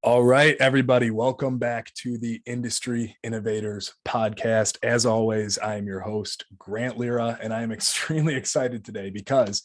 All right, everybody, welcome back to the Industry Innovators podcast. As always, I am your host, Grant Lira, and I am extremely excited today because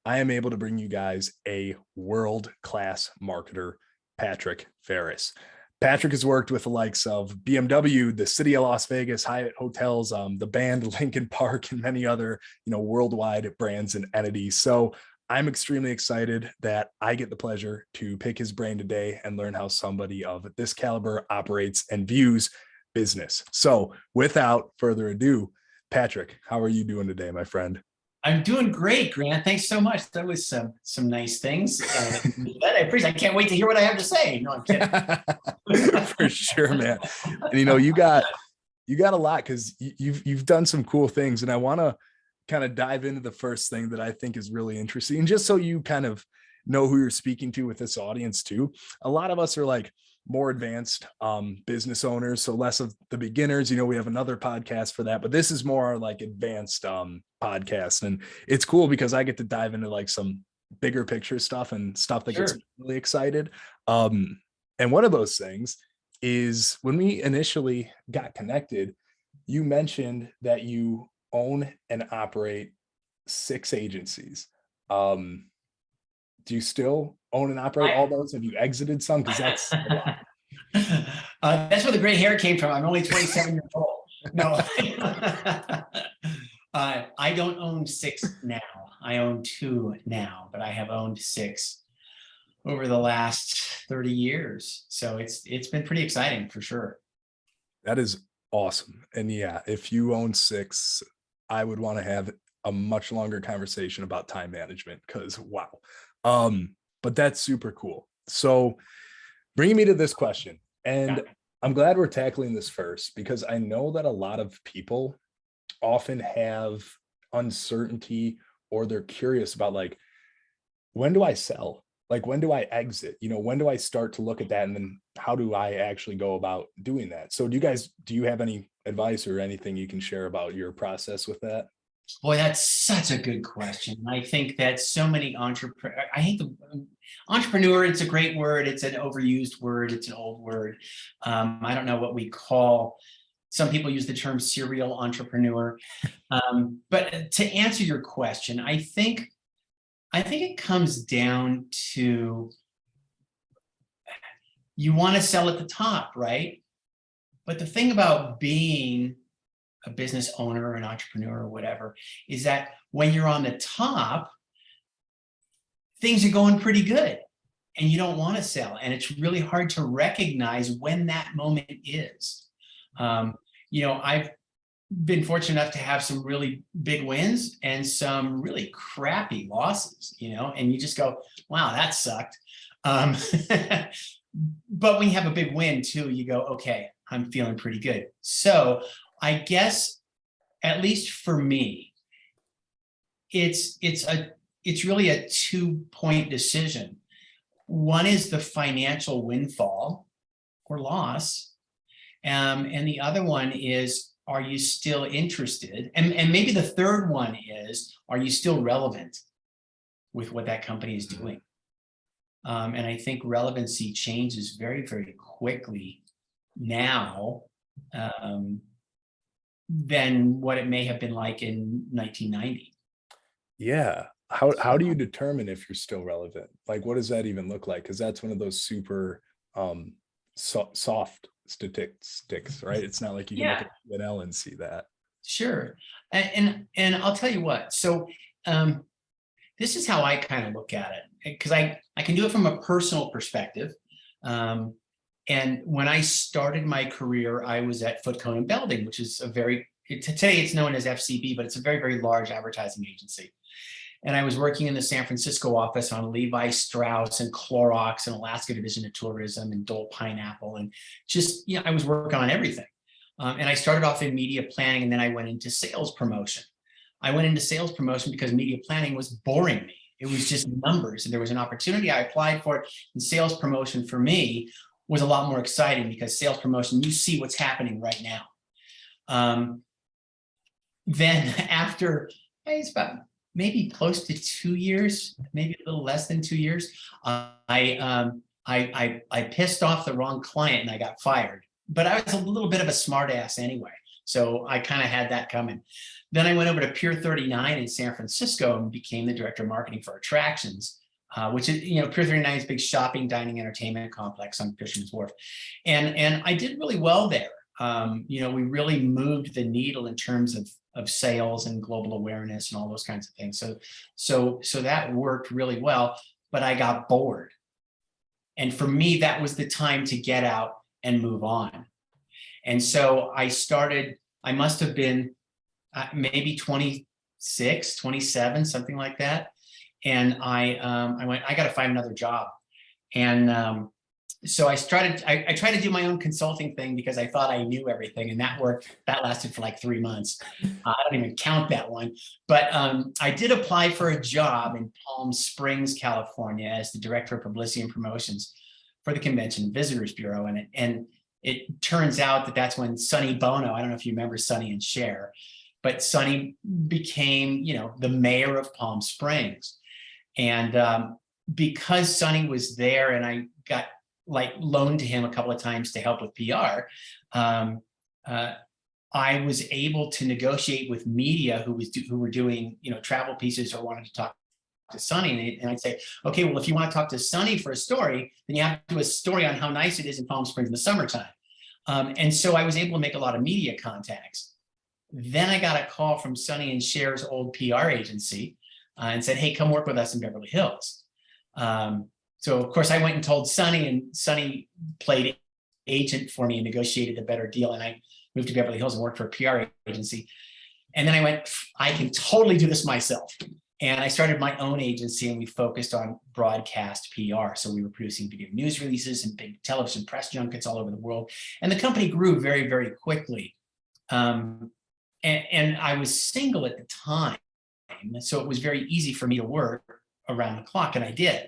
I am able to bring you guys a world-class marketer, Patrick Pharris. Patrick has worked with the likes of BMW, the City of Las Vegas, Hyatt Hotels, the band Linkin Park, and many other, worldwide brands and entities. So I'm extremely excited that I get the pleasure to pick his brain today and learn how somebody of this caliber operates and views business. So without further ado, Patrick, how are you doing today, my friend? I'm doing great, Grant. Thanks so much. That was some nice things. I appreciate. I can't wait to hear what I have to say. No, I'm kidding. For sure, man. And you got a lot because you've done some cool things, and I want to kind of dive into the first thing that I think is really interesting, just so you kind of know who you're speaking to with this audience too. A lot of us are like more advanced business owners, so less of the beginners. We have another podcast for that, but this is more like advanced podcast, and it's cool because I get to dive into like some bigger picture stuff and stuff that gets me really excited. And one of those things is when we initially got connected, you mentioned that you own and operate 6 agencies. Do you still own and operate all those? Have you exited some? Because that's a lot. That's where the gray hair came from. I'm only 27 years old. No, I don't own 6 now. I own 2 now, but I have owned 6 over the last 30 years. So it's been pretty exciting for sure. That is awesome. And yeah, if you own 6, I would want to have a much longer conversation about time management because wow. But that's super cool. So bringing me to this question, and I'm glad we're tackling this first because I know that a lot of people often have uncertainty or they're curious about like, when do I sell? Like, when do I exit? When do I start to look at that? And then how do I actually go about doing that? So do you have any advice or anything you can share about your process with that? Boy, that's such a good question. I think that so many I hate the entrepreneur. It's a great word. It's an overused word. It's an old word. I don't know what we call. Some people use the term serial entrepreneur. But to answer your question, I think it comes down to you want to sell at the top, right? But the thing about being a business owner or an entrepreneur or whatever is that when you're on the top, things are going pretty good and you don't want to sell. And it's really hard to recognize when that moment is. I've been fortunate enough to have some really big wins and some really crappy losses, and you just go, wow, that sucked. But when you have a big win too, you go, okay, I'm feeling pretty good. So I guess, at least for me, it's really a 2-point decision. One is the financial windfall or loss, and the other one is, are you still interested? And maybe the third one is, are you still relevant with what that company is doing? And I think relevancy changes very, very quickly now than what it may have been like in 1990. Yeah. How do you determine if you're still relevant? Like, what does that even look like? Because that's one of those super soft statistics, right? It's not like you can look at P&L and see that. Sure. And I'll tell you what. So this is how I kind of look at it, because I can do it from a personal perspective. And when I started my career, I was at Foot Cone and Belding, which is today it's known as FCB, but it's a very, very large advertising agency. And I was working in the San Francisco office on Levi Strauss and Clorox and Alaska Division of Tourism and Dole Pineapple. And just, I was working on everything. And I started off in media planning, and then I went into sales promotion. I went into sales promotion because media planning was boring me. It was just numbers, and there was an opportunity. I applied for it, and sales promotion for me was a lot more exciting because sales promotion, you see what's happening right now. Then after, it's about maybe close to 2 years, maybe a little less than 2 years, I I pissed off the wrong client and I got fired. But I was a little bit of a smart ass anyway. So I kind of had that coming. Then I went over to Pier 39 in San Francisco and became the director of marketing for attractions, which is, Pier 39 is a big shopping, dining, entertainment complex on Fisherman's Wharf. And I did really well there. We really moved the needle in terms of sales and global awareness and all those kinds of things. So that worked really well, but I got bored. And for me, that was the time to get out and move on. And so I must have been maybe 26, 27, something like that. And I went, I got to find another job. And so I tried to do my own consulting thing because I thought I knew everything, and that worked. That lasted for like 3 months. I don't even count that one. But I did apply for a job in Palm Springs, California, as the director of publicity and promotions for the Convention and Visitors Bureau. And it turns out that that's when Sonny Bono, I don't know if you remember Sonny and Cher, but Sonny became, the mayor of Palm Springs. And because Sonny was there and I got loaned to him a couple of times to help with PR, I was able to negotiate with media who were doing, travel pieces or wanted to talk to Sonny. And I'd say, okay, well, if you want to talk to Sonny for a story, then you have to do a story on how nice it is in Palm Springs in the summertime. And so I was able to make a lot of media contacts. Then I got a call from Sonny and Cher's old PR agency and said, hey, come work with us in Beverly Hills. So of course I went and told Sonny, and Sonny played agent for me and negotiated a better deal. And I moved to Beverly Hills and worked for a PR agency. And then I went, I can totally do this myself. And I started my own agency, and we focused on broadcast PR. So we were producing video news releases and big television press junkets all over the world. And the company grew very, very quickly. And I was single at the time. So it was very easy for me to work around the clock, and I did.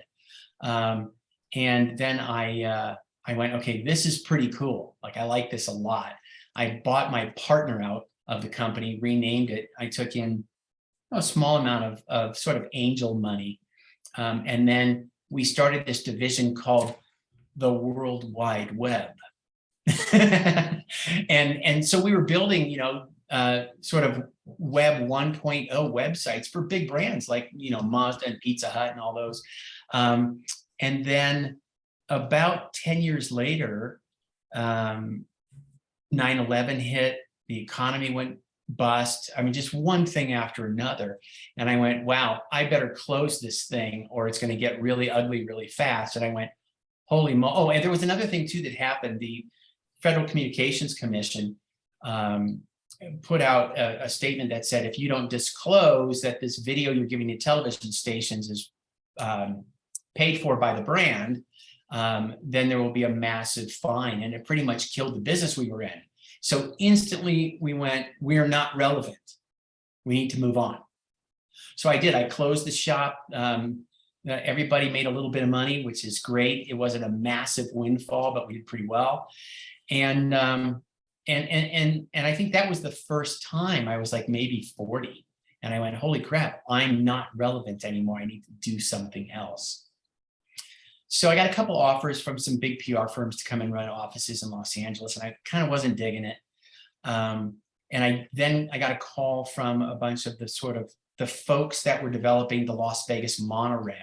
And then I went, okay, this is pretty cool. I like this a lot. I bought my partner out of the company, renamed it. I took in a small amount of sort of angel money. And then we started this division called the World Wide Web. and so we were building, sort of Web 1.0 websites for big brands like, Mazda and Pizza Hut and all those. And then about 10 years later, 9/11 hit, the economy went bust. I mean, just one thing after another. And I went, wow, I better close this thing or it's going to get really ugly really fast. And I went, holy mo. Oh, and there was another thing too that happened. The Federal Communications Commission put out a statement that said, if you don't disclose that this video you're giving to television stations is paid for by the brand, then there will be a massive fine. And it pretty much killed the business we were in. So instantly we went, we're not relevant. We need to move on. So I did. I closed the shop. Everybody made a little bit of money, which is great. It wasn't a massive windfall, but we did pretty well. And I think that was the first time I was like maybe 40. And I went, holy crap, I'm not relevant anymore. I need to do something else. So I got a couple offers from some big PR firms to come and run offices in Los Angeles, and I kind of wasn't digging it. And I got a call from a bunch of the folks that were developing the Las Vegas monorail.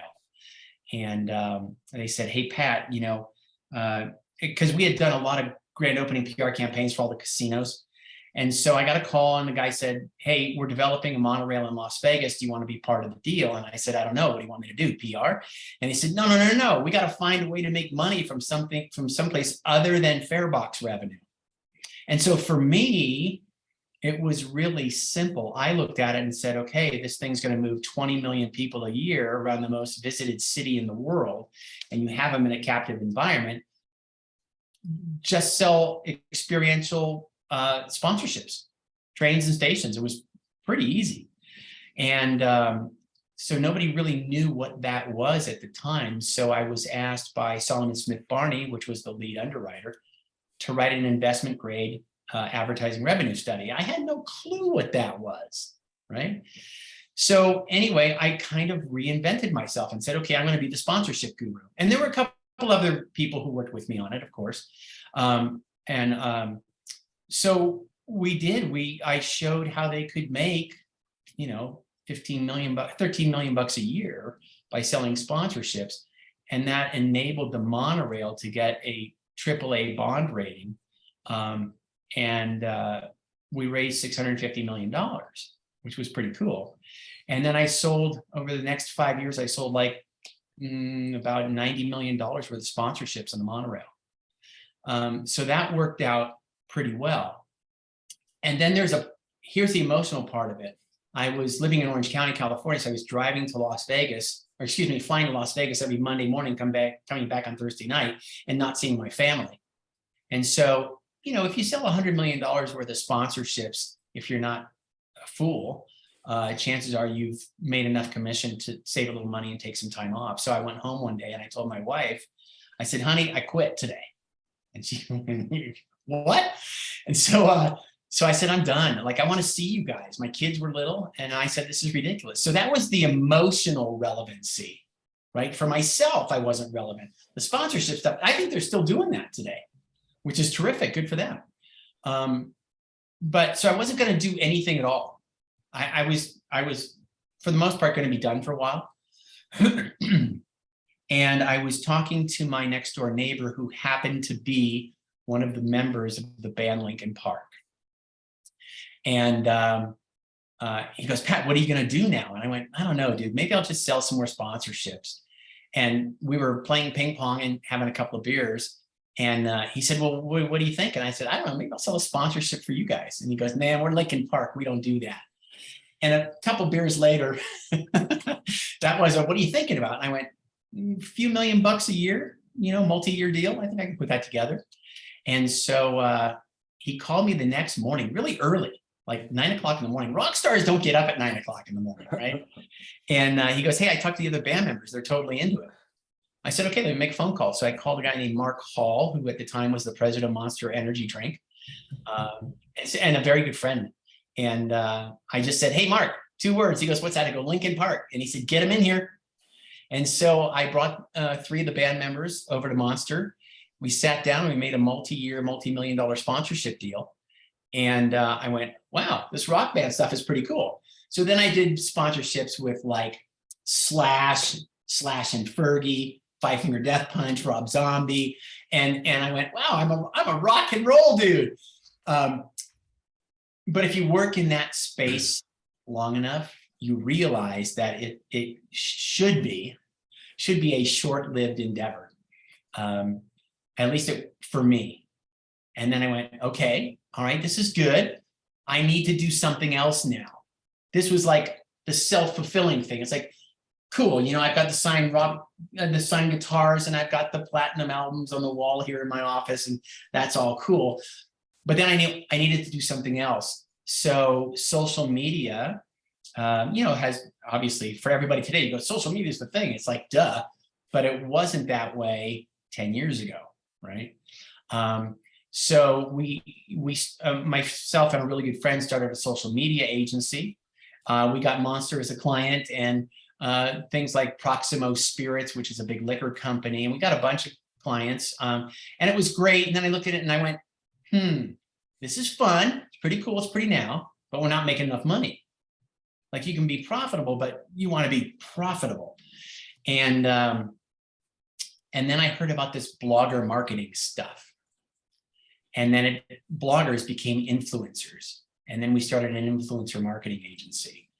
And they said, hey, Pat, because we had done a lot of grand opening PR campaigns for all the casinos. And so I got a call, and the guy said, hey, we're developing a monorail in Las Vegas. Do you want to be part of the deal? And I said, I don't know. What do you want me to do, PR? And he said, no. We got to find a way to make money from someplace other than fare box revenue. And so for me, it was really simple. I looked at it and said, okay, this thing's going to move 20 million people a year around the most visited city in the world, and you have them in a captive environment. Just sell experiential sponsorships, trains and stations. It was pretty easy. And so nobody really knew what that was at the time. So I was asked by Solomon Smith Barney, which was the lead underwriter, to write an investment grade advertising revenue study. I had no clue what that was, right? So anyway, I kind of reinvented myself and said, okay, I'm going to be the sponsorship guru. And there were a couple couple other people who worked with me on it, of course. So I showed how they could make, 15 million bucks, 13 million bucks a year by selling sponsorships. And that enabled the monorail to get a AAA bond rating. We raised $650 million, which was pretty cool. And then I sold, over the next 5 years, I sold like about $90 million worth of sponsorships on the monorail. So that worked out pretty well. And then here's the emotional part of it. I was living in Orange County, California, so I was driving to Las Vegas, flying to Las Vegas every Monday morning, coming back on Thursday night, and not seeing my family. And so, if you sell $100 million worth of sponsorships, if you're not a fool, chances are you've made enough commission to save a little money and take some time off. So I went home one day and I told my wife, I said, honey, I quit today. And she went, what? And so I said, I'm done. Like, I want to see you guys. My kids were little, and I said, this is ridiculous. So that was the emotional relevancy, right? For myself, I wasn't relevant. The sponsorship stuff, I think they're still doing that today, which is terrific. Good for them. But so I wasn't going to do anything at all. I was, for the most part, going to be done for a while. And I was talking to my next door neighbor, who happened to be one of the members of the band Linkin Park. And he goes, Pat, what are you going to do now? And I went, I don't know, dude, maybe I'll just sell some more sponsorships. And we were playing ping pong and having a couple of beers. And he said, well, what do you think? And I said, I don't know, maybe I'll sell a sponsorship for you guys. And he goes, man, we're Linkin Park. We don't do that. And a couple of beers later, that was, what are you thinking about? And I went, a few $1 million a year, multi-year deal. I think I can put that together. And so he called me the next morning, really early, like 9 o'clock in the morning. Rock stars don't get up at 9 o'clock in the morning, right? And he goes, hey, I talked to the other band members. They're totally into it. I said, okay, let me make a phone call. So I called a guy named Mark Hall, who at the time was the president of Monster Energy Drink, and a very good friend. And I just said, hey, Mark, 2 words. He goes, what's that? I go, Linkin Park. And he said, get him in here. And so I brought 3 of the band members over to Monster. We sat down and we made a multi-year, multi-million-dollar sponsorship deal. And I went, wow, this rock band stuff is pretty cool. So then I did sponsorships with like Slash and Fergie, Five Finger Death Punch, Rob Zombie. And I went, wow, I'm a rock and roll dude. But if you work in that space long enough, you realize that it should be a short-lived endeavor, at least for me. And then I went, okay, all right, this is good. I need to do something else now. This was like the self-fulfilling thing. It's like, cool, I've got the signed guitars, and I've got the platinum albums on the wall here in my office, and that's all cool. But then I needed to do something else. So social media, has obviously, for everybody today, you go, social media is the thing. It's like, duh, but it wasn't that way 10 years ago, right? So myself and a really good friend started a social media agency. We got Monster as a client, and things like Proximo Spirits, which is a big liquor company. And we got a bunch of clients, and it was great. And then I looked at it and I went, this is fun. It's pretty cool. It's pretty now, but we're not making enough money. Like, you can be profitable, but you want to be profitable. And then I heard about this blogger marketing stuff. And then bloggers became influencers. And then we started an influencer marketing agency.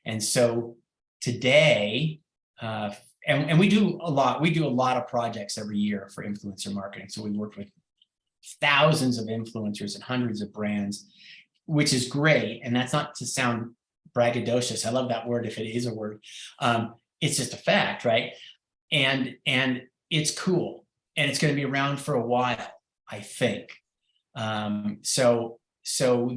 And so today, and we do a lot of projects every year for influencer marketing. So we work with thousands of influencers and hundreds of brands, which is great. And that's not to sound braggadocious. I love that word if it is a word. It's just a fact, right? And it's cool. And it's going to be around for a while, I think. So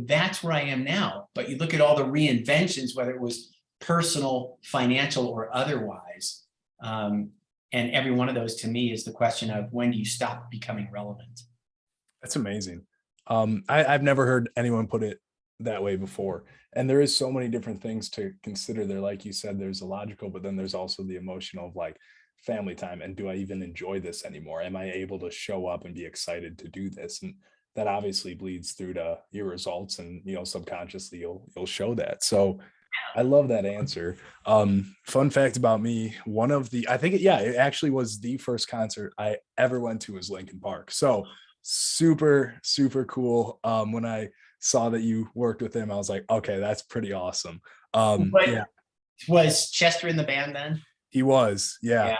that's where I am now. But you look at all the reinventions, whether it was personal, financial, or otherwise, and every one of those to me is the question of, when do you stop becoming relevant? That's amazing. I've never heard anyone put it that way before. And there is so many different things to consider there. Like you said, there's the logical, but then there's also the emotional of like family time? And do I even enjoy this anymore? Am I able to show up and be excited to do this? And that obviously bleeds through to your results, and subconsciously you'll show that. So I love that answer. Fun fact about me, it actually was the first concert I ever went to was Linkin Park. So super, super cool. When I saw that you worked with him, I was like, okay, that's pretty awesome. Yeah, Was Chester in the band then? he was. Yeah. Yeah.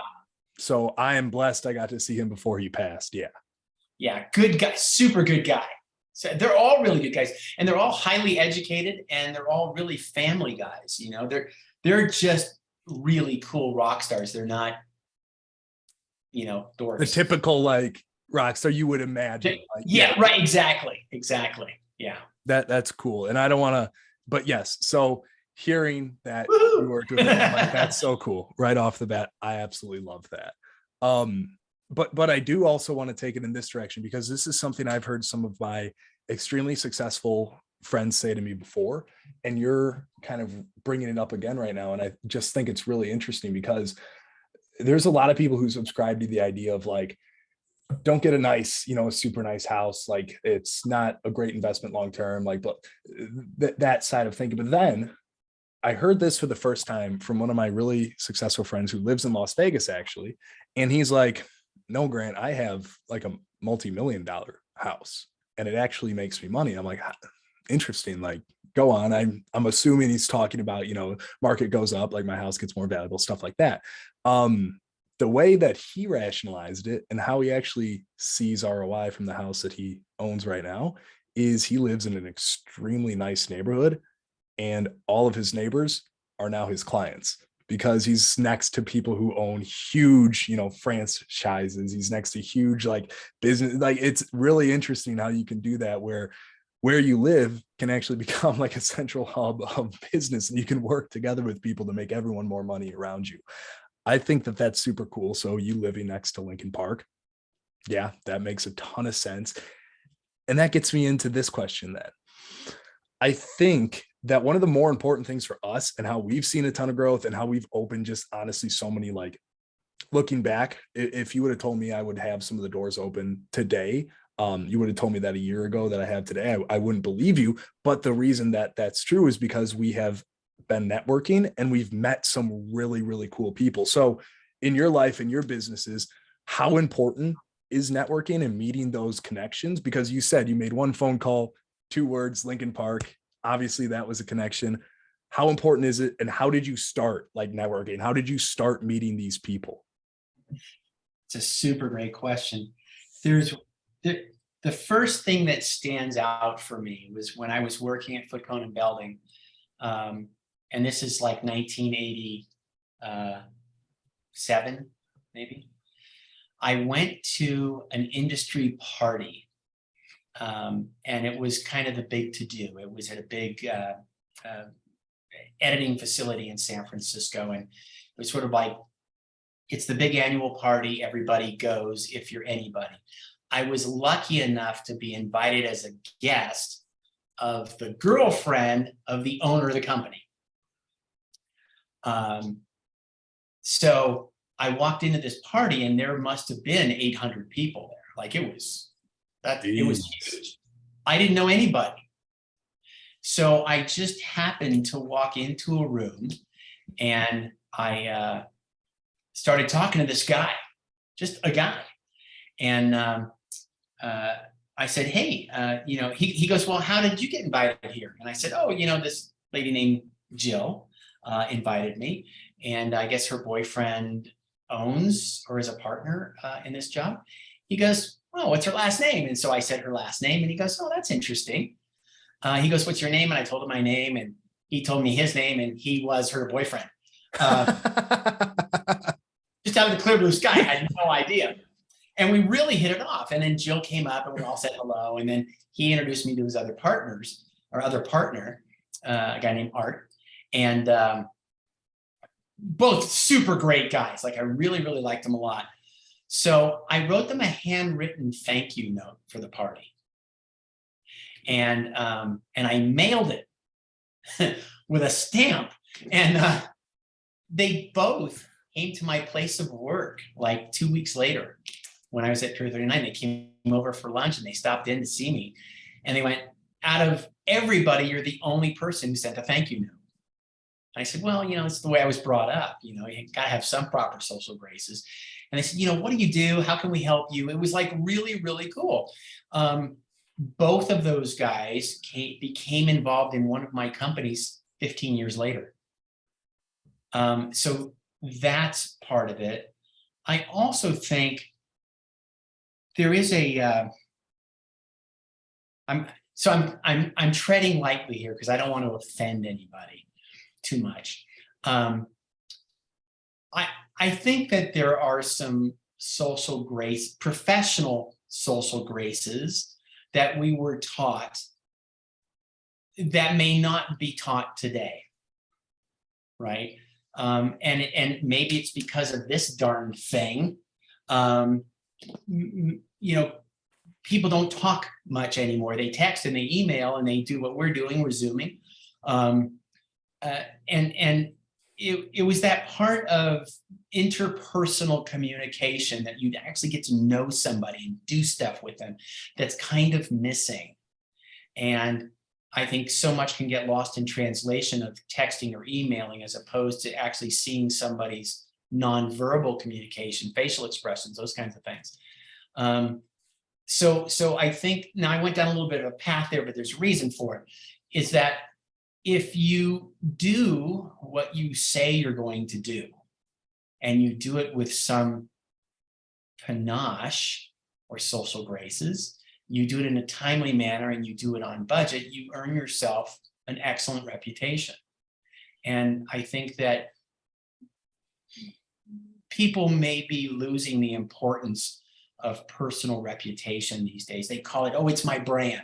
So I am blessed I got to see him before he passed. Yeah. Yeah, good guy, super good guy. So they're all really good guys, and they're all highly educated, and they're all really family guys. They're just really cool rock stars. They're not, dorks. The typical like rock star you would imagine. Like, yeah, right. Exactly. Yeah. That's cool. And I don't want to, but yes. So hearing that you worked with him, like, that's so cool right off the bat. I absolutely love that. But I do also want to take it in this direction, because this is something I've heard some of my extremely successful friends say to me before, and you're kind of bringing it up again right now. And I just think it's really interesting, because there's a lot of people who subscribe to the idea of like, don't get a nice, a super nice house. Like, it's not a great investment long-term, like, but that side of thinking. But then I heard this for the first time from one of my really successful friends who lives in Las Vegas, actually. And he's like, no, Grant, I have like a multi-million-dollar house and it actually makes me money. I'm like, interesting. Like, go on. I'm assuming he's talking about, market goes up, like my house gets more valuable, stuff like that. The way that he rationalized it and how he actually sees ROI from the house that he owns right now is he lives in an extremely nice neighborhood, and all of his neighbors are now his clients, because he's next to people who own huge, franchises. He's next to huge like business. Like, it's really interesting how you can do that, where you live can actually become like a central hub of business, and you can work together with people to make everyone more money around you. I think that that's super cool. So you living next to Linkin Park, yeah, that makes a ton of sense. And that gets me into this question then. I think that one of the more important things for us, and how we've seen a ton of growth and how we've opened just honestly so many, like, looking back, if you would have told me I would have some of the doors open today, you would have told me that a year ago that I have today, I wouldn't believe you. But the reason that that's true is because we have been networking and we've met some really, really cool people. So in your life and your businesses, how important is networking and meeting those connections? Because you said you made one phone call, 2 words, Linkin Park. Obviously that was a connection. How important is it? And how did you start like networking? How did you start meeting these people? It's a super great question. There's the first thing that stands out for me was when I was working at Foot Cone and Belding. And this is like 1987, maybe. I went to an industry party, and it was kind of the big to do. It was at a big editing facility in San Francisco, and it was sort of like, it's the big annual party. Everybody goes if you're anybody. I was lucky enough to be invited as a guest of the girlfriend of the owner of the company. So I walked into this party and there must have been 800 people there. Like, it was huge. I didn't know anybody. So I just happened to walk into a room and I started talking to this guy, just a guy. And I said, hey, he goes, well, how did you get invited here? And I said, oh, this lady named Jill invited me. And I guess her boyfriend owns or is a partner in this job. He goes, oh, what's her last name? And so I said her last name, and he goes, oh, that's interesting. He goes, what's your name? And I told him my name, and he told me his name, and he was her boyfriend. Just out of the clear blue sky, I had no idea. And we really hit it off. And then Jill came up and we all said hello. And then he introduced me to his other partner, a guy named Art. And both super great guys. Like, I really, really liked them a lot. So I wrote them a handwritten thank you note for the party. And I mailed it with a stamp. And they both came to my place of work like 2 weeks later when I was at Pier 39. They came over for lunch and they stopped in to see me. And they went, out of everybody, you're the only person who sent a thank you note. I said, well, it's the way I was brought up. You got to have some proper social graces. And they said, what do you do? How can we help you? It was like really, really cool. Both of those guys became involved in one of my companies 15 years later. So that's part of it. I also think there is I'm treading lightly here because I don't want to offend anybody too much. I think that there are some professional social graces that we were taught that may not be taught today, right? And maybe it's because of this darn thing. People don't talk much anymore. They text and they email and they do what we're doing. We're Zooming. And it was that part of interpersonal communication that you'd actually get to know somebody and do stuff with them that's kind of missing. And I think so much can get lost in translation of texting or emailing as opposed to actually seeing somebody's nonverbal communication, facial expressions, those kinds of things. So I think, now I went down a little bit of a path there, but there's a reason for it, is that if you do what you say you're going to do, and you do it with some panache or social graces, you do it in a timely manner, and you do it on budget, you earn yourself an excellent reputation. And I think that people may be losing the importance of personal reputation these days. They call it, oh, it's my brand.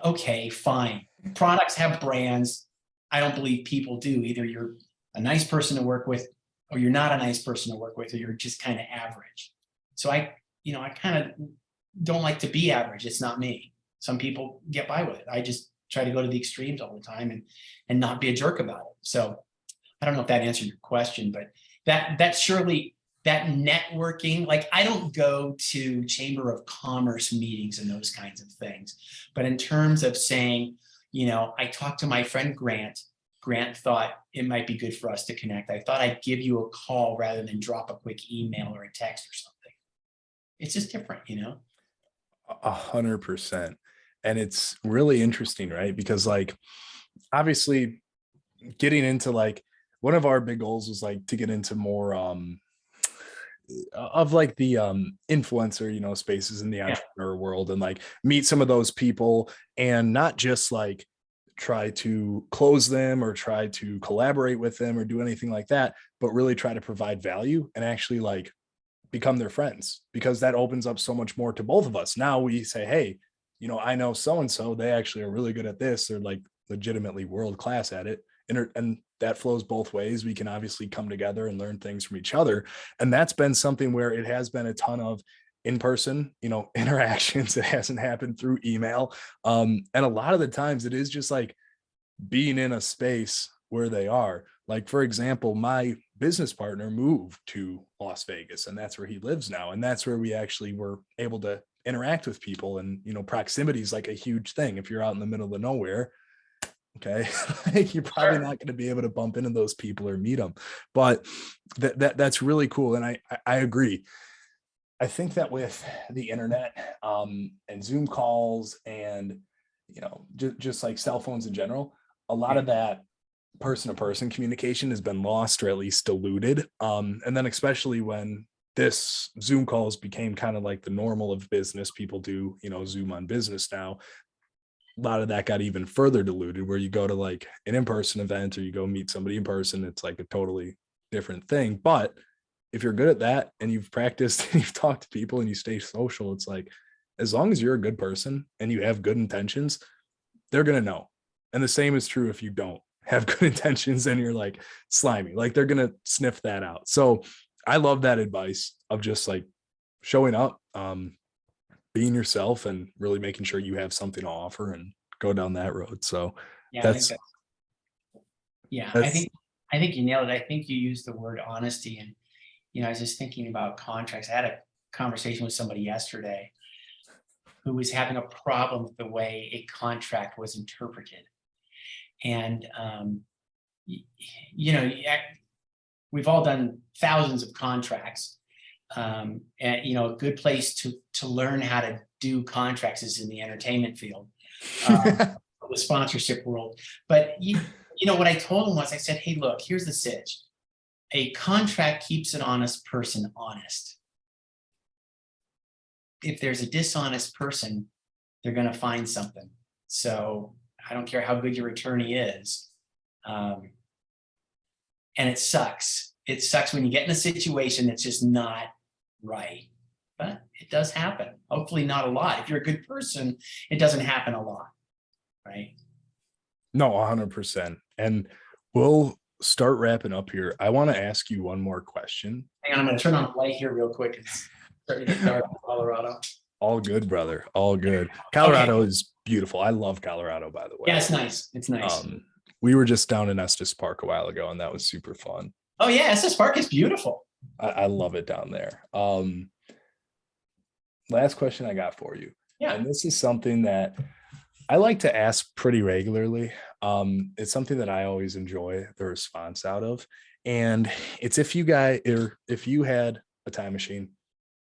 Okay, fine. Products have brands. I don't believe people do. Either you're a nice person to work with, or you're not a nice person to work with, or you're just kind of average. So I kind of don't like to be average. It's not me. Some people get by with it. I just try to go to the extremes all the time and not be a jerk about it. So I don't know if that answered your question, but that surely, that networking, like I don't go to Chamber of Commerce meetings and those kinds of things. But in terms of saying, I talked to my friend Grant. Grant thought it might be good for us to connect. I thought I'd give you a call rather than drop a quick email or a text or something. It's just different, 100%. And it's really interesting, right? Because like, obviously getting into like, one of our big goals was like to get into more of like the influencer, spaces in the entrepreneur world, and like meet some of those people, and not just like try to close them or try to collaborate with them or do anything like that, but really try to provide value and actually like become their friends, because that opens up so much more to both of us. Now we say, hey, I know so-and-so, they actually are really good at this. They're like legitimately world-class at it. And that flows both ways. We can obviously come together and learn things from each other. And that's been something where it has been a ton of in-person, interactions. It hasn't happened through email. And a lot of the times it is just like being in a space where they are. Like, for example, my business partner moved to Las Vegas, and that's where he lives now. And that's where we actually were able to interact with people. And, proximity is like a huge thing. If you're out in the middle of nowhere, okay, you're probably not going to be able to bump into those people or meet them. But that's really cool. And I agree. I think that with the internet and Zoom calls and, just like cell phones in general, a lot of that person-to-person communication has been lost, or at least diluted. And then especially when this Zoom calls became kind of like the normal of business, people do, Zoom on business now. A lot of that got even further diluted, where you go to like an in-person event or you go meet somebody in person, it's like a totally different thing. But if you're good at that and you've practiced and you've talked to people and you stay social, it's like, as long as you're a good person and you have good intentions, they're going to know. And the same is true if you don't have good intentions and you're like slimy, like they're going to sniff that out. So I love that advice of just like showing up, being yourself, and really making sure you have something to offer and go down that road. So Yeah, that's, I think I think you nailed it. I think you used the word honesty, and I was just thinking about contracts. I had a conversation with somebody yesterday who was having a problem with the way a contract was interpreted. And, we've all done thousands of contracts. And, a good place to learn how to do contracts is in the entertainment field, the sponsorship world. But, what I told him was, I said, hey, look, here's the sitch. A contract keeps an honest person honest. If there's a dishonest person, they're going to find something. So I don't care how good your attorney is. And it sucks. It sucks when you get in a situation that's just not right. But it does happen. Hopefully not a lot. If you're a good person, it doesn't happen a lot. Right? No, 100%. And we'll start wrapping up here. I want to ask you one more question. Hang on, I'm going to turn on the light here real quick. It's starting to get dark in Colorado. All good, brother. All good. Colorado is beautiful. I love Colorado, by the way. Yeah, it's nice. It's nice. We were just down in Estes Park a while ago, and that was super fun. Oh yeah, Estes Park is beautiful. I love it down there. Last question I got for you. Yeah. And this is something that I like to ask pretty regularly. It's something that I always enjoy the response out of. And it's if you had a time machine,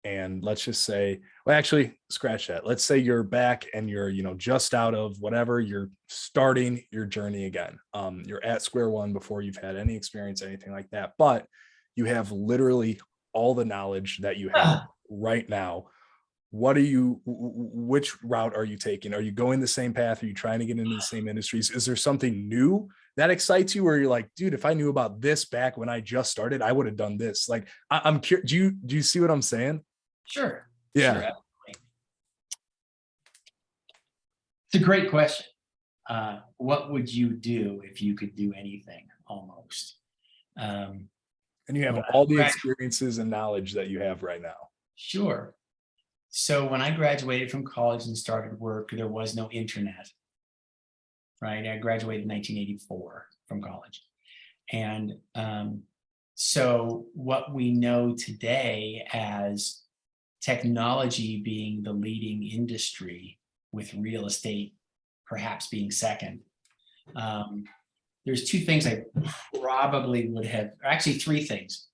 and let's just say, well, actually scratch that. Let's say you're back and you're, just out of whatever, you're starting your journey again. You're at square one before you've had any experience, anything like that, but you have literally all the knowledge that you have right now. Which route are you taking? Are you going the same path? Are you trying to get into the same industries? Is there something new that excites you where you're like, dude, if I knew about this back when I just started, I would have done this. Like, I'm curious. Do you see what I'm saying? Sure. Yeah. Sure, it's a great question. What would you do if you could do anything almost? And you have all the experiences and knowledge that you have right now. Sure. So when I graduated from college and started work, there was no internet, right? I graduated in 1984 from college. And so what we know today as technology being the leading industry, with real estate perhaps being second, there's two things I probably would have, actually three things.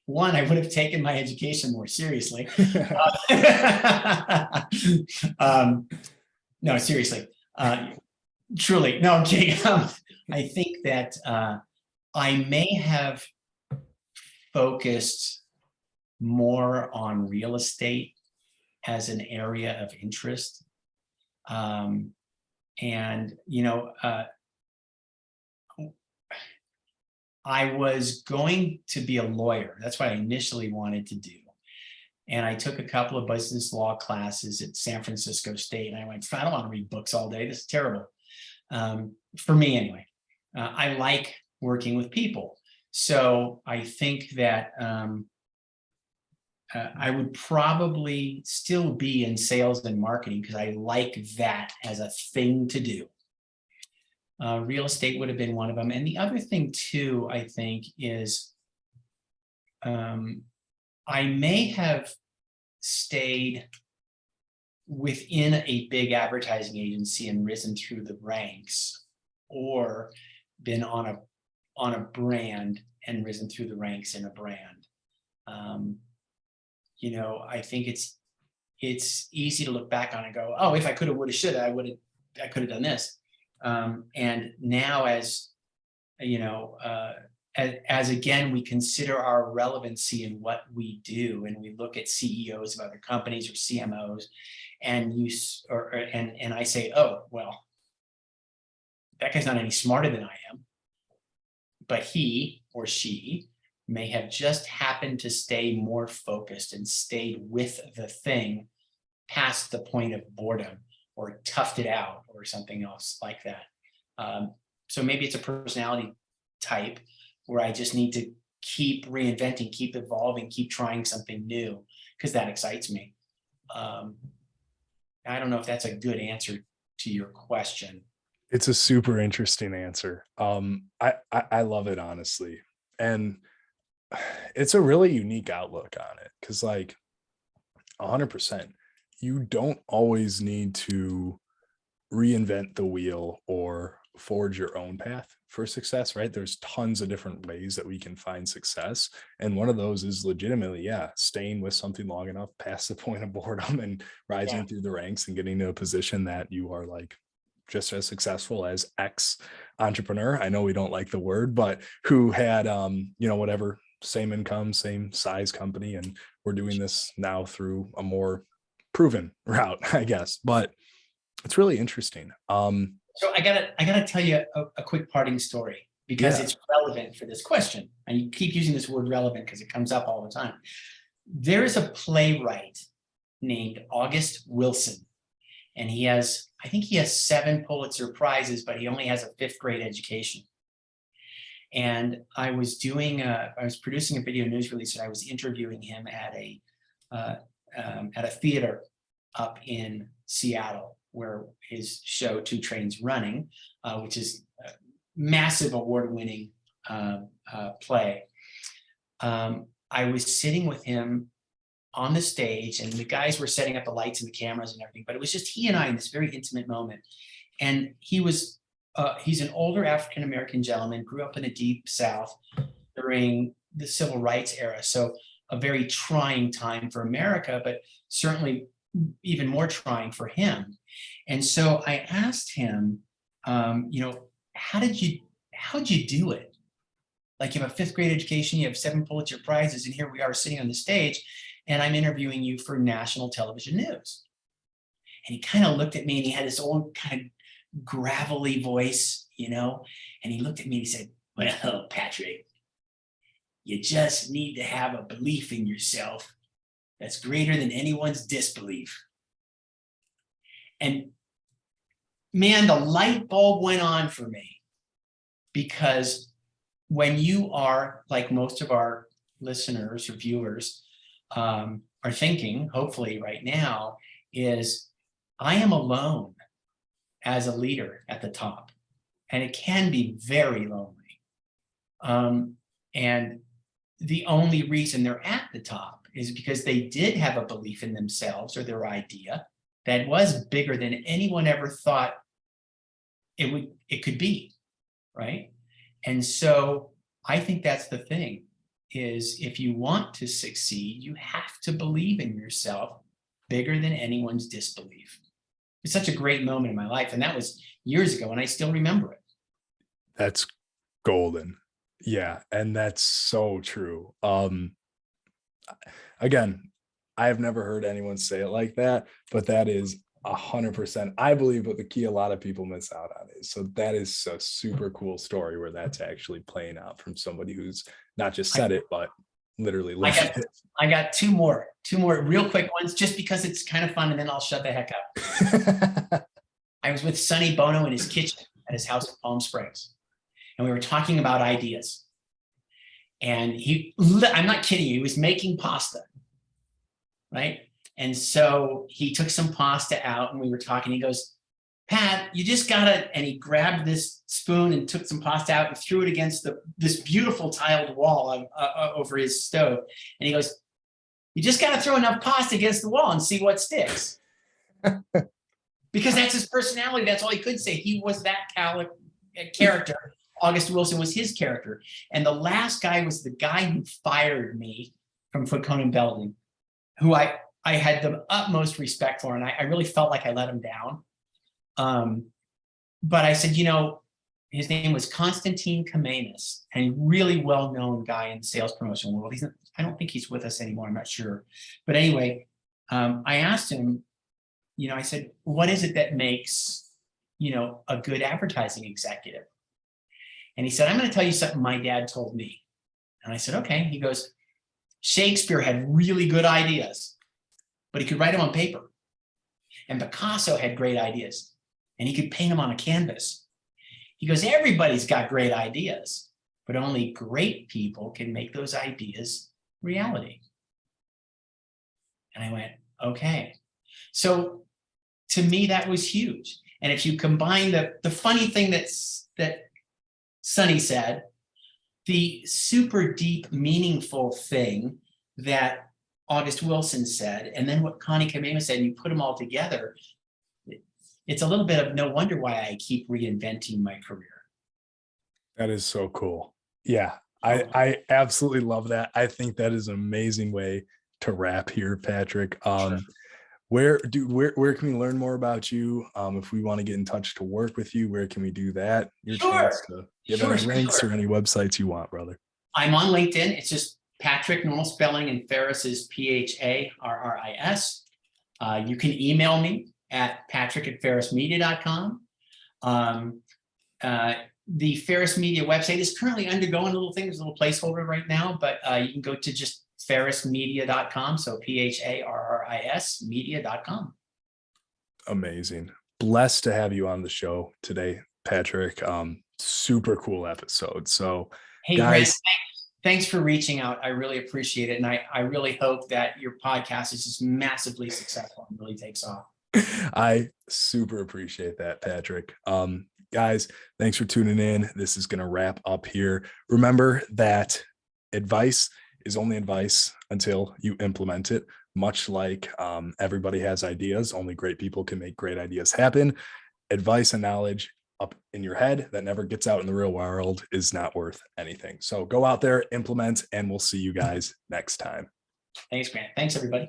One, I would have taken my education more seriously. No, seriously, truly, no, I'm kidding. I think that I may have focused more on real estate as an area of interest. I was going to be a lawyer. That's what I initially wanted to do. And I took a couple of business law classes at San Francisco State. And I went, I don't want to read books all day. This is terrible. For me anyway. I like working with people. So I think that I would probably still be in sales and marketing because I like that as a thing to do. Real estate would have been one of them. And the other thing too, I think, is I may have stayed within a big advertising agency and risen through the ranks, or been on a brand and risen through the ranks in a brand. I think it's easy to look back on and go, oh, if I could have, would have, should have, I could have done this. And now, as again, we consider our relevancy in what we do, and we look at CEOs of other companies or CMOs, and and I say, oh, well, that guy's not any smarter than I am, but he or she may have just happened to stay more focused and stayed with the thing past the point of boredom, or toughed it out, or something else like that. So maybe it's a personality type where I just need to keep reinventing, keep evolving, keep trying something new, because that excites me. I don't know if that's a good answer to your question. It's a super interesting answer. I love it, honestly. And it's a really unique outlook on it because, like, 100%, you don't always need to reinvent the wheel or forge your own path for success, right? There's tons of different ways that we can find success. And one of those is legitimately, yeah, staying with something long enough past the point of boredom and Yeah. rising through the ranks and getting to a position that you are like just as successful as X entrepreneur. I know we don't like the word, but who had whatever, same income, same size company, and we're doing this now through a more proven route, I guess. But it's really interesting. So I gotta tell you a quick parting story because Yeah. it's relevant for this question. And you keep using this word relevant because it comes up all the time. There is a playwright named August Wilson, and I think he has 7 Pulitzer Prizes, but he only has a 5th grade education. And I was producing a video news release, and I was interviewing him at a theater up in Seattle, where his show Two Trains Running, which is a massive award-winning play. I was sitting with him on the stage, and the guys were setting up the lights and the cameras and everything, but it was just he and I in this very intimate moment. And he's an older African-American gentleman, grew up in the Deep South during the Civil Rights era. So a very trying time for America, but certainly even more trying for him. And so I asked him, how'd you do it? Like, you have a 5th grade education, you have 7 Pulitzer Prizes, and here we are sitting on the stage, and I'm interviewing you for national television news. And he kind of looked at me, and he had this old kind of gravelly voice, and he looked at me and he said, "Well, Patrick, you just need to have a belief in yourself that's greater than anyone's disbelief." And man, the light bulb went on for me, because when you are, like most of our listeners or viewers are thinking, hopefully right now, is I am alone as a leader at the top, and it can be very lonely. And the only reason they're at the top is because they did have a belief in themselves or their idea that was bigger than anyone ever thought it could be, right? And so I think that's the thing, is if you want to succeed, you have to believe in yourself bigger than anyone's disbelief. It's such a great moment in my life, and that was years ago, and I still remember it. That's golden. Yeah, and that's so true. Again, I have never heard anyone say it like that, but that is 100%, I believe, what the key a lot of people miss out on is. So that is a super cool story where that's actually playing out from somebody who's not just said it, but literally lived it. I got two more real quick ones, just because it's kind of fun, and then I'll shut the heck up. I was with Sonny Bono in his kitchen at his house in Palm Springs, and we were talking about ideas. And I'm not kidding you, he was making pasta, right? And so he took some pasta out, and we were talking. He goes, "Pat, you just gotta," and he grabbed this spoon and took some pasta out and threw it against this beautiful tiled wall over his stove. And he goes, "You just gotta throw enough pasta against the wall and see what sticks." Because that's his personality. That's all he could say. He was that character. August Wilson was his character. And the last guy was the guy who fired me from Foot Cone and Belden, who I had the utmost respect for, and I really felt like I let him down. But I said, his name was Constantine Kamenis, and a really well-known guy in the sales promotion world. I don't think he's with us anymore. I'm not sure. But anyway, I asked him, I said, "What is it that makes, a good advertising executive?" And he said, "I'm going to tell you something my dad told me." And I said, "Okay." He goes, "Shakespeare had really good ideas, but he could write them on paper. And Picasso had great ideas, and he could paint them on a canvas." He goes, "Everybody's got great ideas, but only great people can make those ideas reality." And I went, okay. So to me, that was huge. And if you combine the funny thing that Sonny said, the super deep, meaningful thing that August Wilson said, and then what Connie Kamema said, and you put them all together, it's a little bit of no wonder why I keep reinventing my career. That is so cool. Yeah, I absolutely love that. I think that is an amazing way to wrap here, Patrick. Sure. Where can we learn more about you? If we want to get in touch to work with you, where can we do that? Your chance to give any links or any websites you want, brother. I'm on LinkedIn. It's just Patrick, normal spelling, and Pharris is Pharris. You can email me at patrick@pharrismedia.com. The Pharris Media website is currently undergoing a little thing. There's a little placeholder right now, but you can go to just pharrismedia.com. So Pharris media.com. Amazing. Blessed to have you on the show today, Patrick. Super cool episode. So hey, guys, Grant, thanks for reaching out. I really appreciate it. And I really hope that your podcast is just massively successful and really takes off. I super appreciate that, Patrick. Guys, thanks for tuning in. This is going to wrap up here. Remember that advice is only advice until you implement it. Much like everybody has ideas, only great people can make great ideas happen. Advice and knowledge up in your head that never gets out in the real world is not worth anything. So go out there, implement, and we'll see you guys next time. Thanks, Grant. Thanks, everybody.